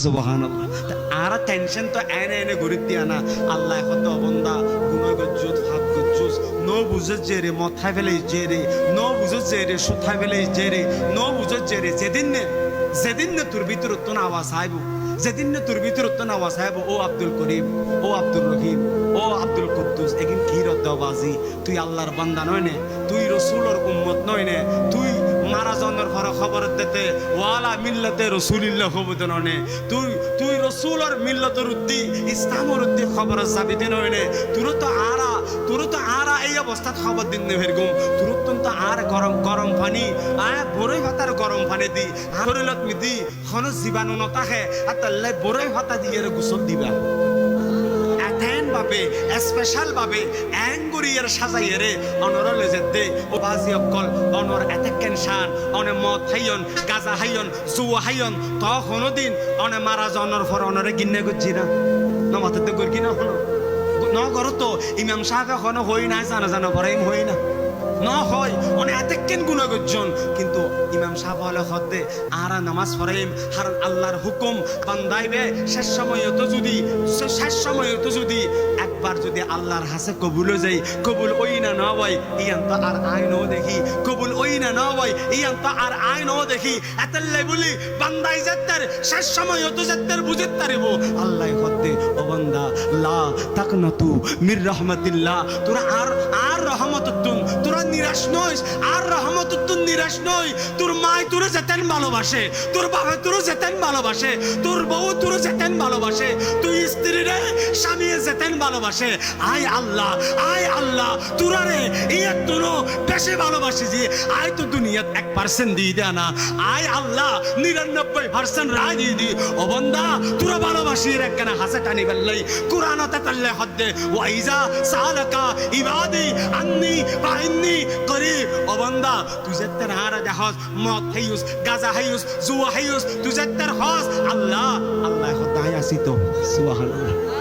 সুবহানাল্লাহ। আর টেনশন তো এনে এনে ঘুরি দিয়া না আল্লাহ কত বন্দা গুনাহ গজ্জুত হাত গজ্জুস নো বুঝে জেরে মাথায় ফেলে জেরে নো বুঝে জেরে সুথায় ফেলে জেরে নো বুঝে জেরে যেদিন না তোর ভিতর তো না আওয়াজ আইব যেদিন না তোর ভিতর তো না আওয়াজ আইব ও আব্দুল করিম ও আব্দুল রহিম ও আব্দুল কুদ্দুস এগিন কি রদ্দাবাজি তুই আল্লাহর বান্দা নয় নে তুই রসুলের উম্মত নয় নে তুই মারা জন্মের পর খবর দিতে ওয়ালা মিল্লাতে রসুলিল্লাহ খবর নয় তুই রসুলের মিল্লাতের উদ্দি ইসলামের উদ্দি খবর যাবি দিন নয় নে তোর তো আরা এই অবস্থাত খবর দিন নে ভেরগুম তোর তো আর গরম পানি বড়ই ভাতার গরম পানি দি শরীরত মি দি খন জীবাণু নতাহে আর তাল্লাই বড়ই ভাতা দিয়ে গোসল দিবা ভাবে স্পেশাল ভাবে অ্যাঙ্গুরিয়ার সাজাইয়ে অনরলে যেতে ও বাজি অকল অনর এতে ক্যান্সার অনে মদ হাইয়ন গাজা হাইয়ন জুয়া হাইয়ন তখনও দিন অনে মারা জনর ফর অনরে গিন্নে করছি না নমাতে করি কিনা হলো ন করো তো ইমাম সাহেব এখনো হই না জানা পরে হই না ন হয় অনে এতেকেন গুণ গজ্জন কিন্তু ইমাম সাহেব হলে হদ্দে আরা নামাজ পড়েম হারণ আল্লাহর হুকুম বান্দাইবে শেষ সময়তো যদি একবার যদি আল্লাহর হাসে কবুল যাই কবুল ওই না হয় ইয়ান তো আর আইনও দেখি কবুল ওই না হয় ইয়ান তো আর আইনও দেখি এতলাই বলি বান্দাই যেতের শেষ সময়তো যেতের বুঝিত তারিব আল্লাহ হদ্দে ও বান্দা লা তাকনাতু মির রাহমাতিল্লাহ তোরা আর রহমতুন তোরা নিরাশ নইস আর রহমতুন নিরাশ নই তোর মাই তোরে যেতেন ভালোবাসে তোর বাবা তোরে যেতেন ভালোবাসে তোর বউ তোরে যেতেন ভালোবাসে তুই স্ত্রী রে স্বামী যেতেন ভালোবাসে আয় আল্লাহ তোরা রে ইয়া তোরও বেশি ভালোবাসি যে আয় তো দুনিয়াত 1% দিয়ে দেয় না আয় আল্লাহ 99% রায় দিয়ে দি ও বান্দা তোরা ভালোবাসি রে কেন হাসে টানি বেল্লাই কুরআনতে তাল্লে হদ্দে ওয়াইজা সালাকা ইবাদি আন্নি ফাইন্নি করিব ও বান্দা তুই যেতের হারা দেহস মদ হাইউস গাজা হাইউস জুয়া হাইউস তুই যেতের হস আল্লাহ হদ্দায় আসি তো সুবহানাল্লাহ।